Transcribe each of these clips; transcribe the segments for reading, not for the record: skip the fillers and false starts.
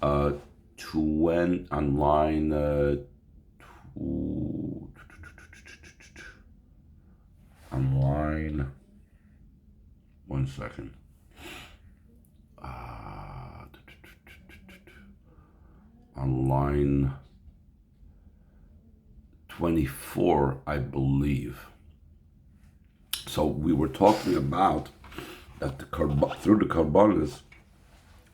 on line on line. 1 second. On line 24, I believe. So we were talking about that through the Karbonis,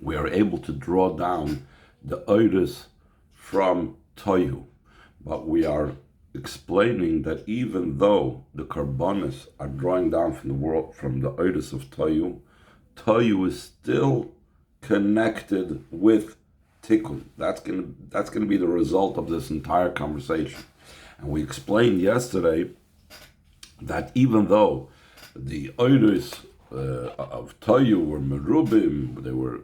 we are able to draw down the oiris from Toyu. But we are explaining that even though the Karbonis are drawing down from the world, from the oiris of Toyu, Toyu is still connected with Tikkun. That's gonna be the result of this entire conversation. And we explained yesterday that even though the oiris of Toyu were merubim, they were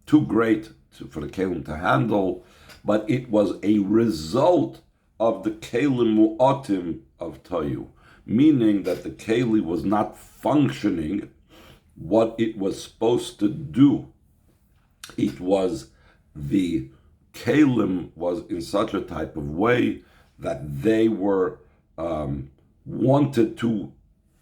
too great for the kelim to handle, but it was a result of the kelim mu'atim of Toyu, meaning that the keli was not functioning what it was supposed to do. It was the kelim was in such a type of way that they were wanted to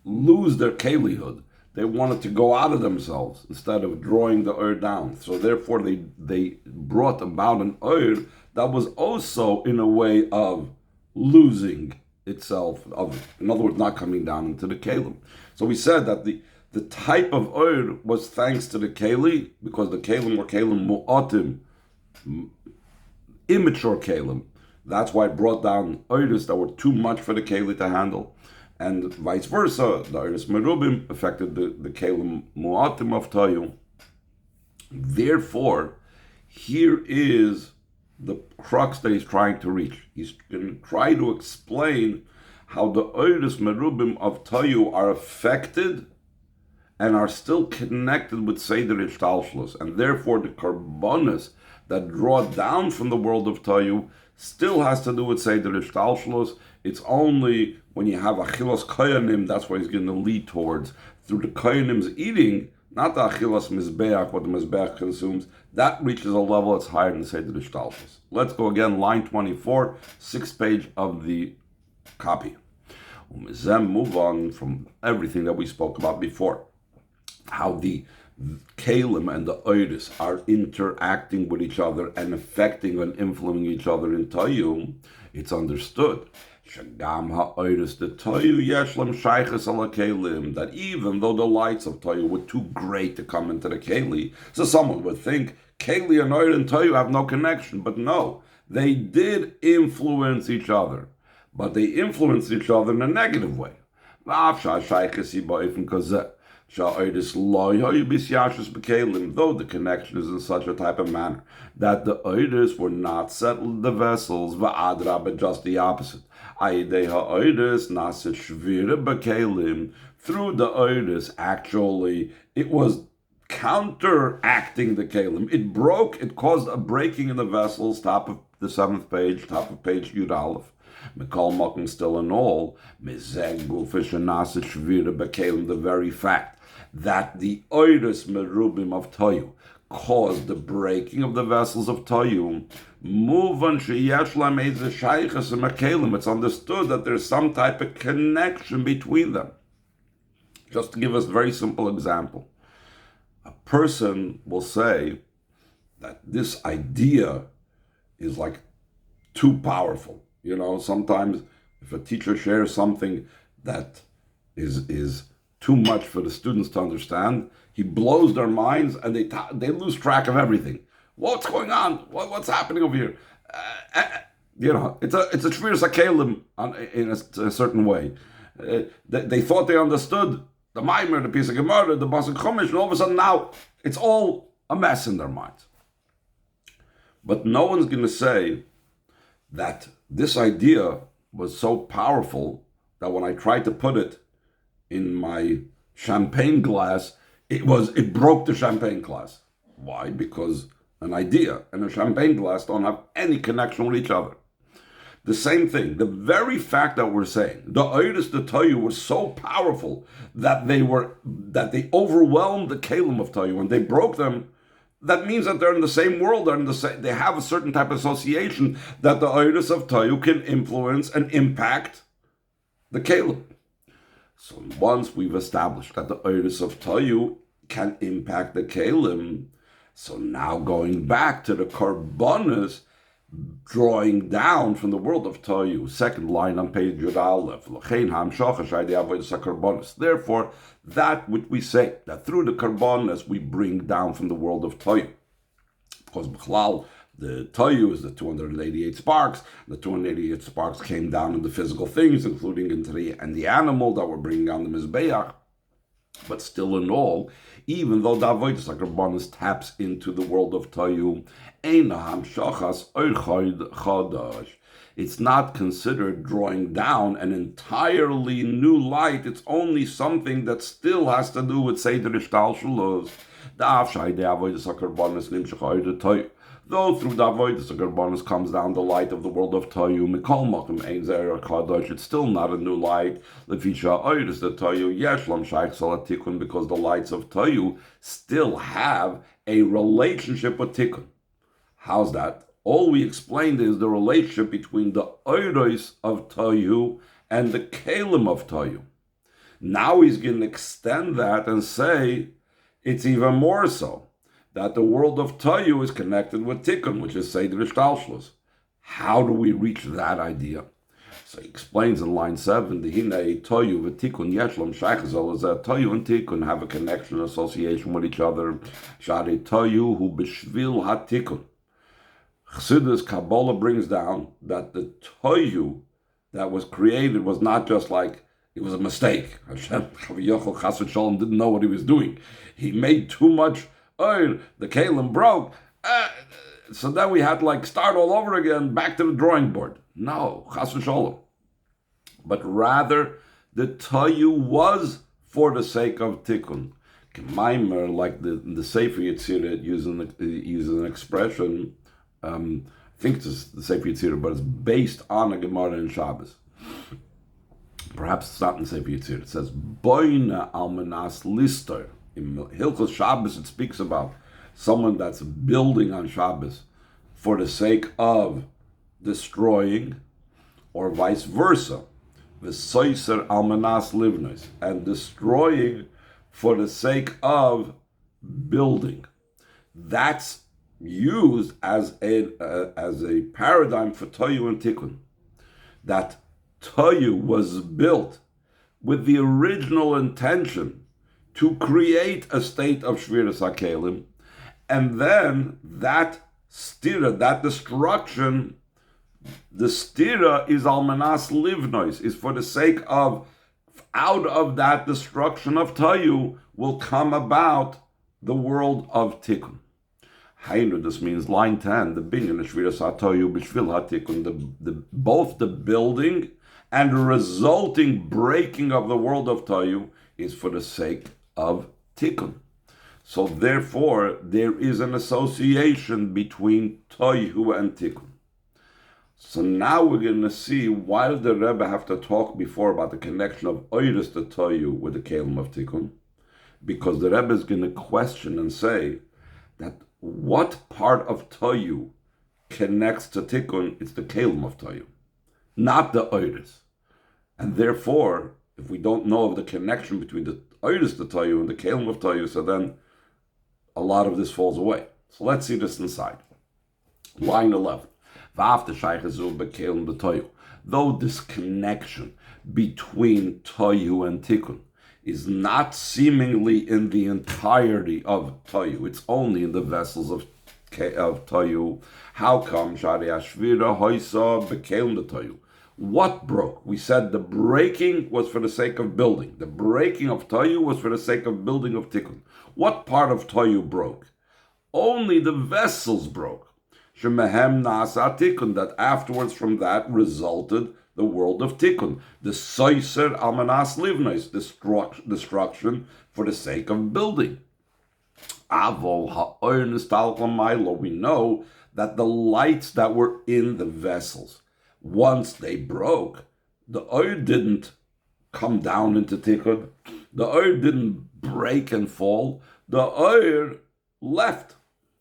lose their kelihood. They wanted to go out of themselves instead of drawing the oir down. So therefore they brought about an oir that was also in a way of losing itself, in other words, not coming down into the kelim. So we said that the type of oir was thanks to the keli, because the kelim were kelim mu'atim, immature kelim. That's why it brought down oiris that were too much for the keli to handle. And vice versa, the oiris merubim affected the kelim mu'atim of Toyu. Therefore, here is the crux that he's trying to reach. He's going to try to explain how the oiris merubim of Toyu are affected and are still connected with Seder Ishtalshlus. And therefore, the Karbonis that draw down from the world of Toyu still has to do with Seder Ishtalshlus. It's only when you have Achilas Koyanim, that's what he's going to lead towards. Through the Koyanim's eating, not the Achilas Mizbeach, what the Mizbeach consumes, that reaches a level that's higher than Seder Ishtalshlus. Let's go again, line 24, 6th page of the copy. Move on from everything that we spoke about before. How the Kalim and the Oiris are interacting with each other and affecting and influencing each other in Toyu, it's understood. Shagam ha'oiris the Toyu yeshlam shayches ala kelim, that even though the lights of Toyu were too great to come into the Keli, so someone would think Keli and Oir and Toyu have no connection, but no, they did influence each other, but they influenced each other in a negative way. Though the connection is in such a type of manner that the oiris were not settled in the vessels, but just the opposite. Through the oiris, actually, it was counteracting the kelim. It broke, it caused a breaking in the vessels, top of the 7th page, top of page Yud Aleph. Mikol Mokum still in all, the very fact that the oiris merubim of Toyu caused the breaking of the vessels of Toyu, it's understood that there's some type of connection between them. Just to give us a very simple example, a person will say that this idea is like too powerful. You know, sometimes if a teacher shares something that is too much for the students to understand, he blows their minds and they lose track of everything. What's going on? What's happening over here? You know, it's a Shvir Sakelim in a certain way. They thought they understood the Maimer, the piece of Gemara, the Basik Chumash, and all of a sudden now it's all a mess in their minds. But no one's going to say that this idea was so powerful that when I tried to put it in my champagne glass, it broke the champagne glass. Why? Because an idea and a champagne glass don't have any connection with each other. The same thing, the very fact that we're saying the oiris, the Toyu were so powerful that they overwhelmed the kelim of Toyu and they broke them. that means that they're in the same world, they're in the same, they have a certain type of association that the Oidus of Toyu can influence and impact the Kalim. So once we've established that the Oidus of Toyu can impact the Kalim, so now going back to the Karbonis, drawing down from the world of Toyu, second line on page Yud Aleph. Therefore, that which we say, that through the Karbonis we bring down from the world of Toyu. Because B'chlal, the Toyu is the 288 sparks. The 288 sparks came down in the physical things, including into the animal that we're bringing down the Mizbeach. But still in all, even though the Avodas HaKarbonos taps into the world of Toyu, it's not considered drawing down an entirely new light. It's only something that still has to do with Seder Ishtalshalos. Though through the Avodas HaKarbonos comes down the light of the world of Toyu, Mikol Makom Ein Zer Kadosh, it's still not a new light. Lefisha Oidus the Toyu Yeshlam Shaykh Salatikun, because the lights of Toyu still have a relationship with Tikkun. How's that? All we explained is the relationship between the Oidus of Toyu and the Kalim of Toyu. Now he's going to extend that and say it's even more so, that the world of Toyu is connected with Tikkun, which is Seder Ishtalshalos. How do we reach that idea? So he explains in line 7, the Hine Toyu v'Tikkun Yeshlam Shaychazol, is that Toyu and Tikkun have a connection, association with each other. Shari Toyu hu b'shvil ha-Tikkun. Chassidus Kabbalah brings down that the Toyu that was created was not just like, it was a mistake. Hashem Chas v'Shalom didn't know what he was doing. He made too much oil, the Kalim broke. So then we had to start all over again, back to the drawing board. No, Chas v'Shalom. But rather, the Toyu was for the sake of Tikkun. K'maimer, like the Sefer Yetzirah uses an expression, I think it's the Sefer Yetzirah, but it's based on a Gemara in Shabbos. Perhaps it's not in the Sefer Yetzirah. It says, Boina almanas lister. In Hilchos Shabbos, it speaks about someone that's building on Shabbos for the sake of destroying, or vice versa. V'soiser almanas livnos, and destroying for the sake of building. That's used as a paradigm for Toyu and Tikkun. That Toyu was built with the original intention to create a state of Shviras HaKelim, and then that stira, that destruction, the stira is almanas livnois, is for the sake of, out of that destruction of Toyu will come about the world of Tikkun. Hainu, this means line 10, the binyan Shviras HaToyu b'shvil HaTikkun, both the building and the resulting breaking of the world of Toyu is for the sake of Tikkun. So therefore, there is an association between Toyu and Tikkun. So now we're going to see, why did the Rebbe have to talk before about the connection of Oidus to Toyu with the Kalim of Tikkun? Because the Rebbe is going to question and say that what part of Toyu connects to Tikkun? It's the Kalim of Toyu, not the Oidus. And therefore, if we don't know of the connection between the Oidus to Toyu and the Kalim of Toyu, so then a lot of this falls away. So let's see this inside. Line 11. Though this connection between Toyu and Tikkun is not seemingly in the entirety of Toyu, it's only in the vessels of Toyu. How come? What broke? We said the breaking was for the sake of building. The breaking of Toyu was for the sake of building of Tikkun. What part of Toyu broke? Only the vessels broke. Shemehem nasa Tikkun, that afterwards from that resulted the world of Tikkun. The soiser almanas livnos, destruction for the sake of building. Avol ha'or nistalcha milo, we know that the lights that were in the vessels, once they broke, the oil didn't come down into Tikkun. The oil didn't break and fall. The oil left.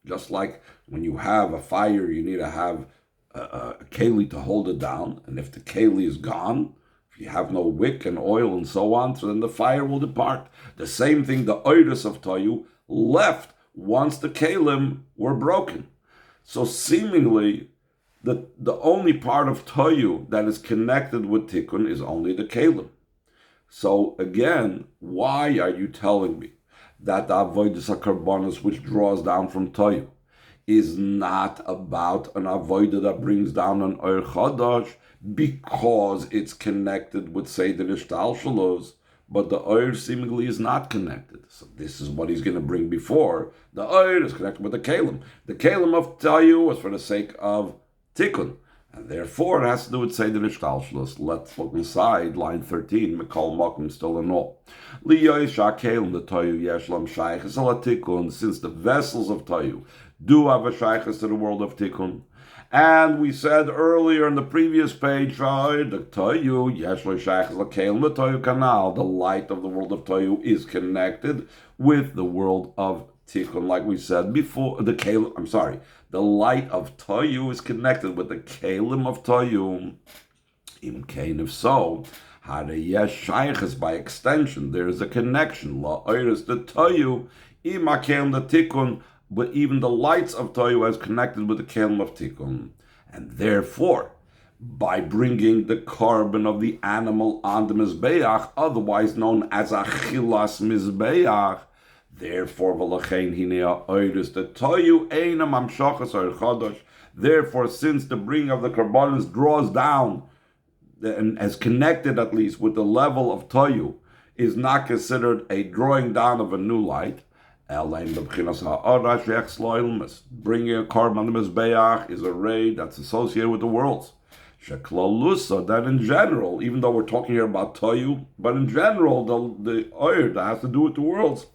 Just like when you have a fire, you need to have a keli to hold it down. And if the keli is gone, if you have no wick and oil and so on, so then the fire will depart. The same thing, the oiris of toyu left once the kelim were broken. So seemingly, the only part of toyu that is connected with tikkun is only the kelim. So again, why are you telling me that the avodas hakarbonos, which draws down from toyu, is not about an avodah that brings down an oir chadash because it's connected with seder ishtalshalos, but the oir seemingly is not connected. So this is what he's going to bring before. The oir is connected with the kelim. The kelim of toyu was for the sake of tikkun. And therefore, it has to do with Seder Ishtalshalos. Let's look inside, line 13, Mikol Mokum, still in all. Liyoy Shakelim, the Toyu Yeshlam Shaychus ala Tikkun, since the vessels of Toyu do have a Shaychus to the world of Tikkun. And we said earlier in the previous page, the Toyu Yeshlam Shaychus ala Kelim, the Toyu Canal, the light of the world of Toyu is connected with the world of Tikkun, like we said before, the light of Toyu is connected with the Kelim of Toyu. Im Kain, if so, Harayesh Shaychus, by extension, there is a connection. La Oiris the Toyu, Ima Kelim the Tikkun, but even the lights of Toyu is connected with the Kelim of Tikkun. And therefore, by bringing the carbon of the animal on the Mizbeach, otherwise known as Achilas Mizbeach, therefore, therefore, since the bringing of the karbanos draws down and as connected at least with the level of toyu, is not considered a drawing down of a new light. Bringing a carbon on the mizbeach is a ray that's associated with the worlds. That in general, even though we're talking here about toyu, but in general, the oil that has to do with the worlds,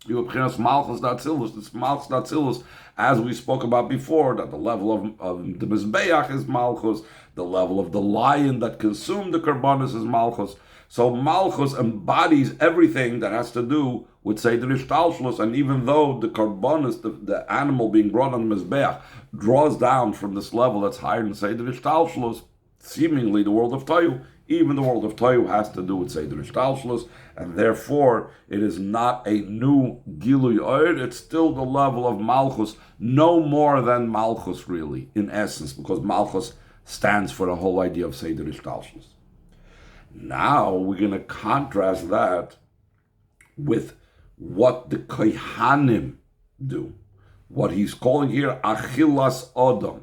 you have malchus datzilus. This malchus datzilus, as we spoke about before, that the level of the mizbeach is malchus, the level of the lion that consumed the karbanis is malchus. So malchus embodies everything that has to do with seder ishtalshalos, and even though the karbanis, the animal being brought on the mizbeach, draws down from this level that's higher than seder ishtalshalos, seemingly the world of toyu, even the world of toyu has to do with seder ishtalshalos, and therefore it is not a new gilui oir, it's still the level of malchus, no more than malchus really, in essence, because malchus stands for the whole idea of seder ishtalshalos. Now we're going to contrast that with what the kohanim do, what he's calling here achilas odom.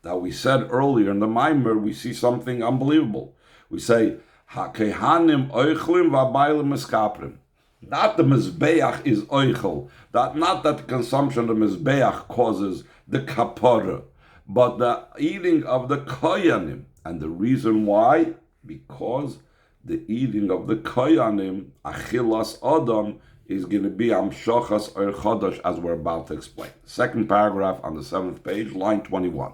That we said earlier in the Maimer, we see something unbelievable. We say, ha-kehanim oichlim v'abaylim eskaprim. Not the mizbeach is oichel. Not that the consumption of the mizbeach causes the kapara, but the eating of the koyanim. And the reason why? Because the eating of the koyanim, achilas odom, is going to be amshachas or chodosh, as we're about to explain. Second paragraph on the 7th page, line 21.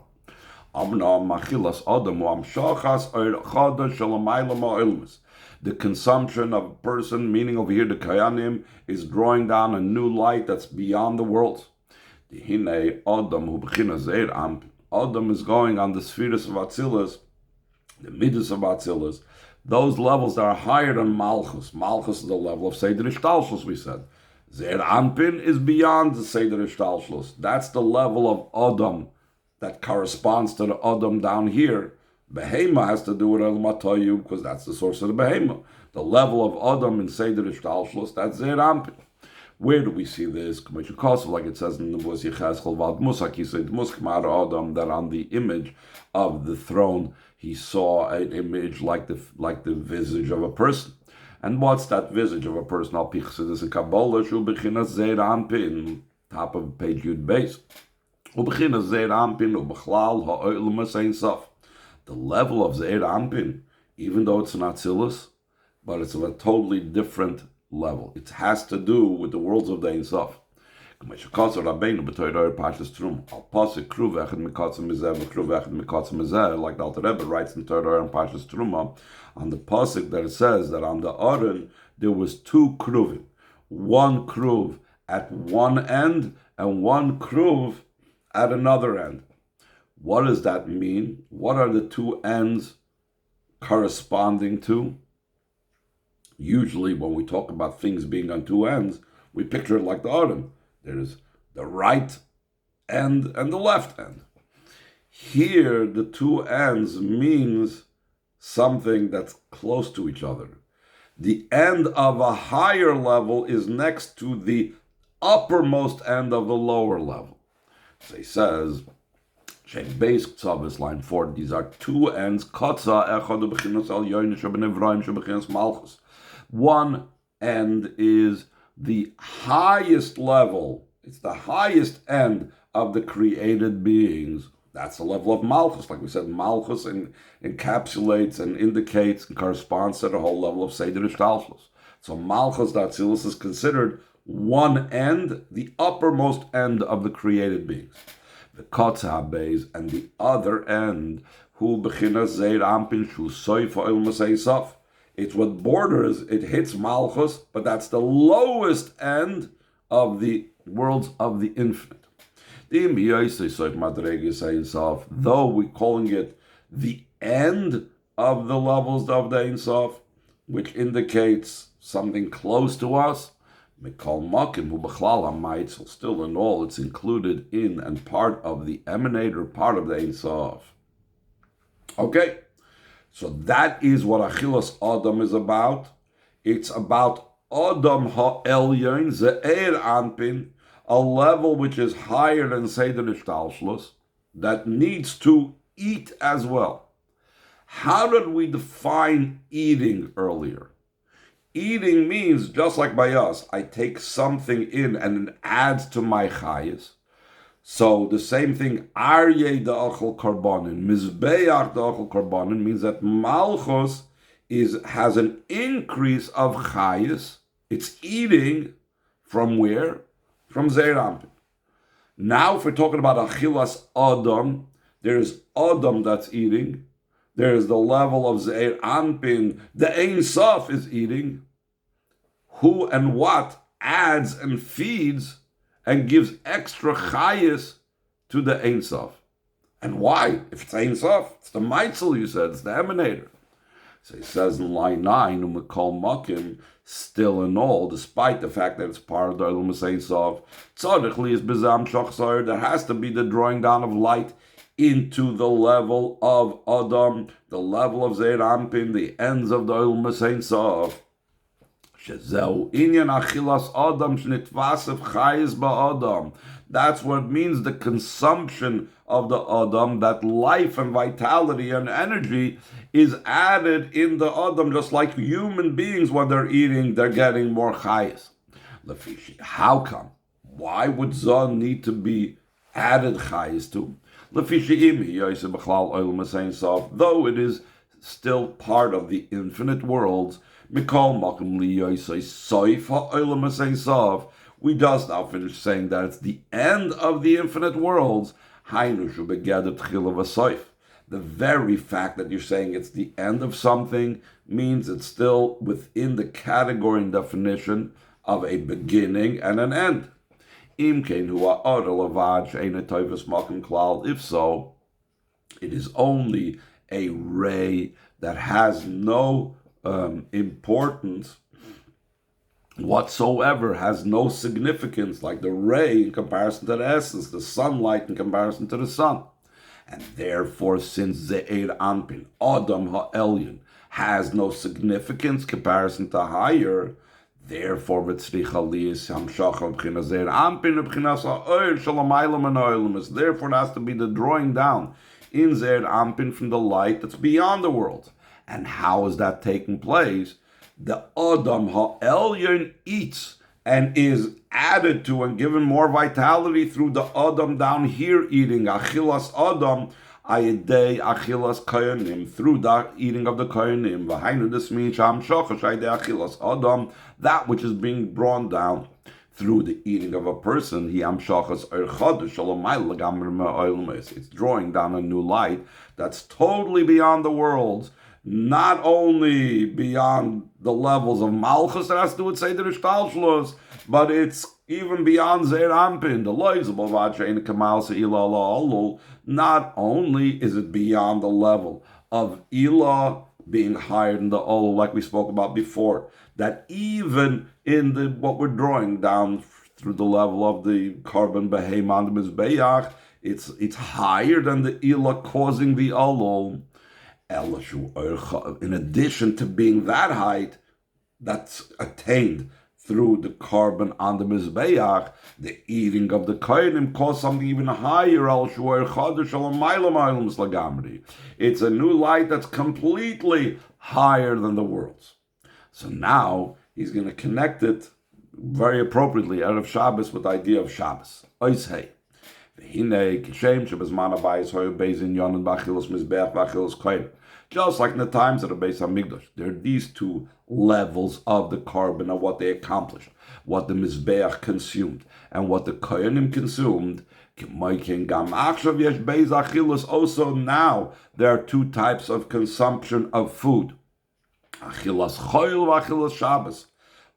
The consumption of a person, meaning over here the kayanim, is drawing down a new light that's beyond the world. Adam is going on the spheres of Atzilus, the midas of Atzilus, those levels that are higher than Malchus. Malchus is the level of Seder Ishtalshalos, we said. Zeir Anpin is beyond the Seder Ishtalshalos. That's the level of Adam that corresponds to the Adam down here. Behema has to do with El Matoyu, because that's the source of the Behema. The level of Adam in Seder Ishtalshalos, that's Zeir Anpin. Where do we see this? Like it says in the Bus Yechezkel Vad Musak, he said, Muskmar Adam, that on the image of the throne, he saw an image like the visage of a person. And what's that visage of a person? Al Pichsidis in Kabbalah, Shu Bechinas Zeir Anpin, top of page Yud base. U Bechinas Zeir Anpin, U Bechlal Ha'olam Ein Sof. The level of Zeir Anpin, even though it's an Atzilus, but it's of a totally different level. It has to do with the worlds of the Ein Sof. Like the Alter Rebbe writes in Torah and Parshas Truma, on the pasuk that it says that on the Aron there was two kruvim, one kruv at one end and one kruv at another end. What does that mean? What are the two ends corresponding to? Usually when we talk about things being on two ends, we picture it like the Adam. There's the right end and the left end. Here, the two ends means something that's close to each other. The end of a higher level is next to the uppermost end of the lower level. So he says, base Tzavis, line 4, these are two ends. One end is the highest level, it's the highest end of the created beings. That's the level of Malchus. Like we said, Malchus encapsulates and indicates and corresponds to the whole level of Seder Ishtalshlus. So Malchus Datzilus is considered one end, the uppermost end of the created beings. The Kotzah Beis, and the other end, Hu Bechinas Zeir Ampin Shu Soif Oil Masei. It's what borders, it hits Malchus, but that's the lowest end of the worlds of the infinite. Though we're calling it the end of the levels of the Ein Sof, which indicates something close to us, still in all, it's included in and part of the emanator, part of the Ein Sof. Okay, so that is what Achilas Adam is about. It's about Adam ha'elyon, ze'er anpin, a level which is higher than Seder Ishtalshlus, that needs to eat as well. How did we define eating earlier? Eating means, just like by us, I take something in and it adds to my chayis. So the same thing, Aryeh da'achol karbanin, Mizbeach da'achol karbanin, means that Malchus has an increase of chayis. It's eating from where? From Zeir Ampin. Now, if we're talking about Achilas Adam, there's Adam that's eating. There's the level of Zeir Ampin. The Ein Sof is eating. Who and what adds and feeds and gives extra chayis to the Ein Sof. And why? If it's Ein Sof, it's the Meitzel, you said, it's the emanator. So he says in line 9, Umekol Makim, still in all, despite the fact that it's part of the Ein Sof, Tzadich is Bizam Shachsar, there has to be the drawing down of light into the level of Adam, the level of Zeir Ampin, the ends of the Ein Sof. Shezeu inyan achilas Adam shnitvasev chayis ba'Adam. That's what it means, the consumption of the Adam, that life and vitality and energy is added in the Adam, just like human beings, when they're eating, they're getting more chayis. How come? Why would Zon need to be added chayis to? Though it is still part of the infinite worlds, we just now finish saying that it's the end of the infinite worlds. The very fact that you're saying it's the end of something means it's still within the category and definition of a beginning and an end. If so, it is only a ray that has no importance whatsoever, has no significance, like the ray in comparison to the essence, the sunlight in comparison to the sun. And therefore, since Ze'er Ampin, Adam ha'elyon, has no significance comparison to higher, therefore, therefore it has to be the drawing down in Ze'er Ampin from the light that's beyond the world. And how is that taking place? The Adam ha'elyon eats and is added to and given more vitality through the Adam down here eating. Achilas Adam, ayedei achilas koyanim, through the eating of the koyanim. V'hainu, this means sham shochash ayedei achilas Adam, that which is being brought down through the eating of a person. He am shachas erchad shalomayl lagamr me'oilmes. It's drawing down a new light that's totally beyond the worlds. Not only beyond the levels of Malchus that has to do with Seder Ishtalshlus, but it's even beyond Zeir Ampin, the loizable vacha in kamal se'ila alul. Not only is it beyond the level of Ilah being higher than the Ol, like we spoke about before, that even in the what we're drawing down through the level of the carbon beheiman mizbeach, it's higher than the Ilah causing the Ol. In addition to being that height, that's attained through the carbon on the Mizbeach, the eating of the Kohanim caused something even higher. It's a new light that's completely higher than the world's. So now he's going to connect it very appropriately out of Shabbos with the idea of Shabbos. Oishei. Just like in the times of the Beis Hamikdash, there are these two levels of the carbon of what they accomplished, what the Mizbeach consumed, and what the Kohanim consumed. Also now, there are two types of consumption of food. Achilas choil v'achilas Shabbos.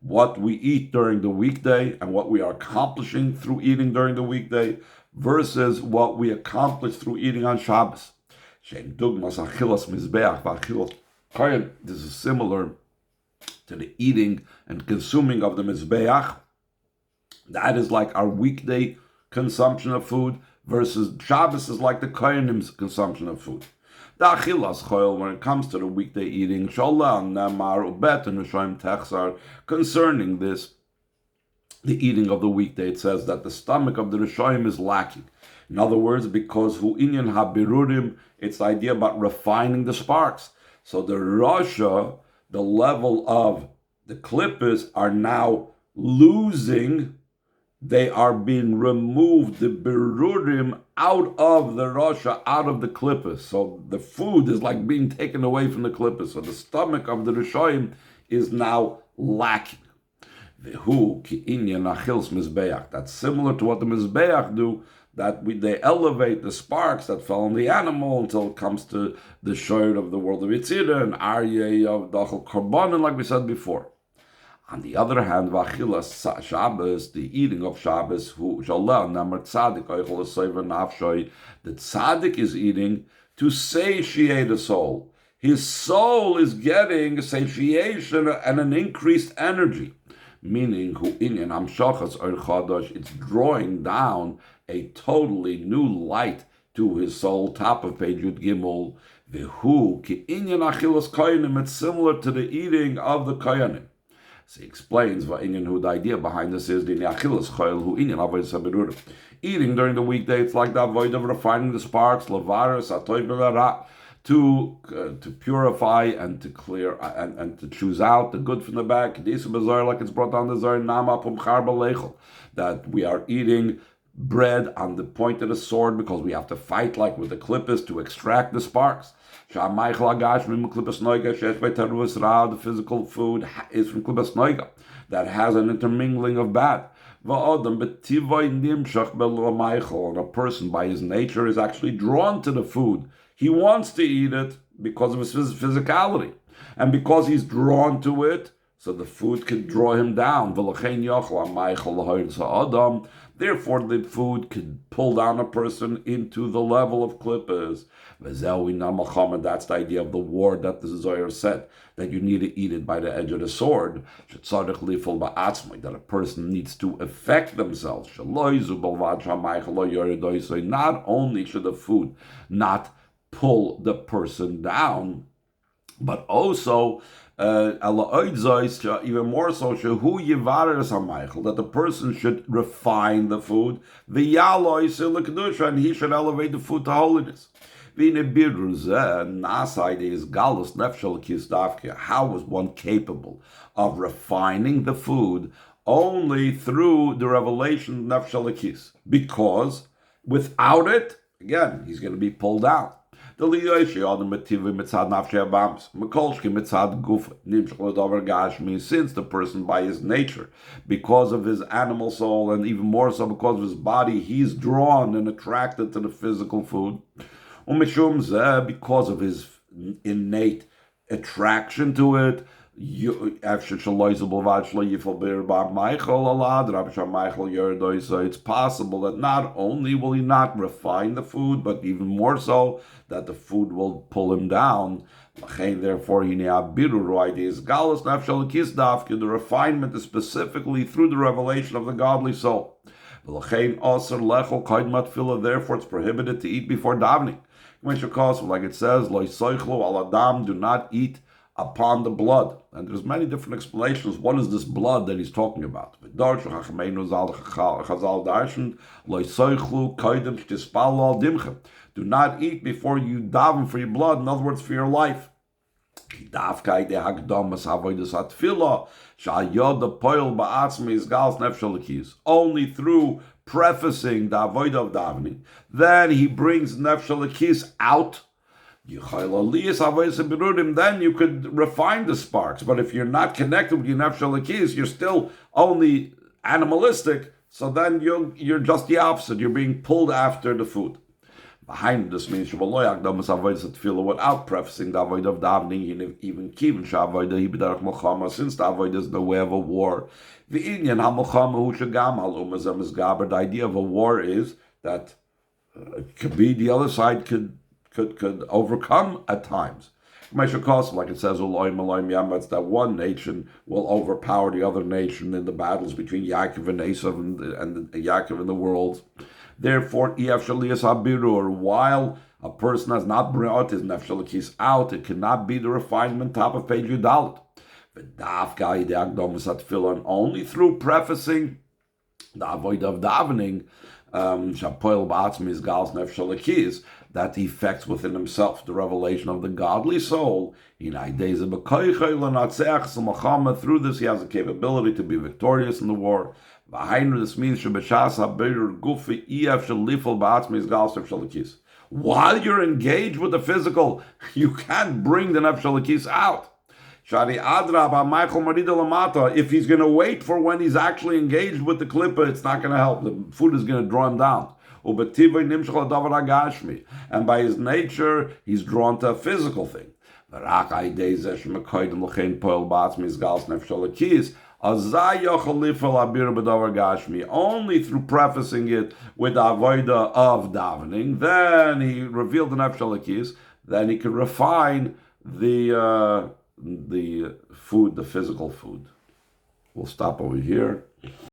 What we eat during the weekday and what we are accomplishing through eating during the weekday versus what we accomplish through eating on Shabbos. This is similar to the eating and consuming of the Mizbeach. That is like our weekday consumption of food versus Shabbos is like the Kohanim's consumption of food. The achilas choil, when it comes to the weekday eating, concerning this, the eating of the weekday, it says that the stomach of the Rishoyim is lacking. In other words, because hu inyan habirurim, it's the idea about refining the sparks. So the Rasha, the level of the klippos are now losing, they are being removed, the birurim, out of the Rasha, out of the klippos. So the food is like being taken away from the klippos. So the stomach of the Rishoyim is now lacking. Vehu ki inyan achils mizbeach. That's similar to what the mizbeach do, that they elevate the sparks that fell on the animal until it comes to the shoyer of the world of Yitzira and Aryeh of Dachel Korbanon, like we said before. On the other hand, v'achilas Shabbos, the eating of Shabbos, who shallah namar tzadik oichol esayva nafshoy, the tzadik is eating to satiate the soul. His soul is getting satiation and an increased energy. Meaning, hu inyan amshachas or chadash, it's drawing down a totally new light to his soul. Top of page Yud Gimel. Vehu ki inyan achilas koyanim. It's similar to the eating of the koyanim. So he explains va'inyan hu, the idea behind this is the achilas choil hu inyan avodah sabirurim. Eating during the weekday, it's like the avodah of refining the sparks, lavaris atoy v'lara, to purify and to clear and to choose out the good from the bad. Like it's brought down the Zohar, that we are eating bread on the point of the sword because we have to fight like with the klippos to extract the sparks. The physical food is from klippos noiga that has an intermingling of bad. And a person by his nature is actually drawn to the food. He wants to eat it because of his physicality. And because he's drawn to it, so the food can draw him down. Therefore, the food could pull down a person into the level of klippos. That's the idea of the ward that the Zohar said, that you need to eat it by the edge of the sword. That a person needs to affect themselves. Not only should the food not pull the person down, but also even more so, that the person should refine the food, and he should elevate the food to holiness. How was one capable of refining the food? Only through the revelation of Nefesh Elokis. Because without it, again, he's going to be pulled down. Since the person by his nature, because of his animal soul, and even more so because of his body, he's drawn and attracted to the physical food. Because of his innate attraction to it, it's possible that not only will he not refine the food, but even more so that the food will pull him down. Therefore, the refinement is specifically through the revelation of the godly soul. Therefore, it's prohibited to eat before davening. Like it says, do not eat upon the blood. And there's many different explanations. What is this blood that he's talking about? Do not eat before you daven for your blood, in other words, for your life. Only through prefacing the avodah of davening, then he brings nefesh lekis out. Then you could refine the sparks. But if you're not connected with your nefesh lekis, you're still only animalistic. So then you're just the opposite. You're being pulled after the food. Behind this means without prefacing the avodah of davening, even kivin shavodah he b'derech milchama, since the avodah is the way of a war. The inyan hamilchama hu shagam al umazem is gaber. The idea of a war is that it could be the other side could overcome at times. Like it says, that one nation will overpower the other nation in the battles between Yaakov and Esav and Yaakov in the world. Therefore, while a person has not brought his nefesh lekis out, it cannot be the refinement top of page Yudalit. And only through prefacing the avodah of davening, that he effects within himself the revelation of the godly soul. Through this, he has the capability to be victorious in the war. This means while you're engaged with the physical, you can't bring the nefesh lekis out. If he's going to wait for when he's actually engaged with the klippah, it's not going to help. The food is going to draw him down. And by his nature, he's drawn to a physical thing. Only through prefacing it with the avodah of davening, then he revealed the nefesh lekis, then he could refine the food, the physical food. We'll stop over here.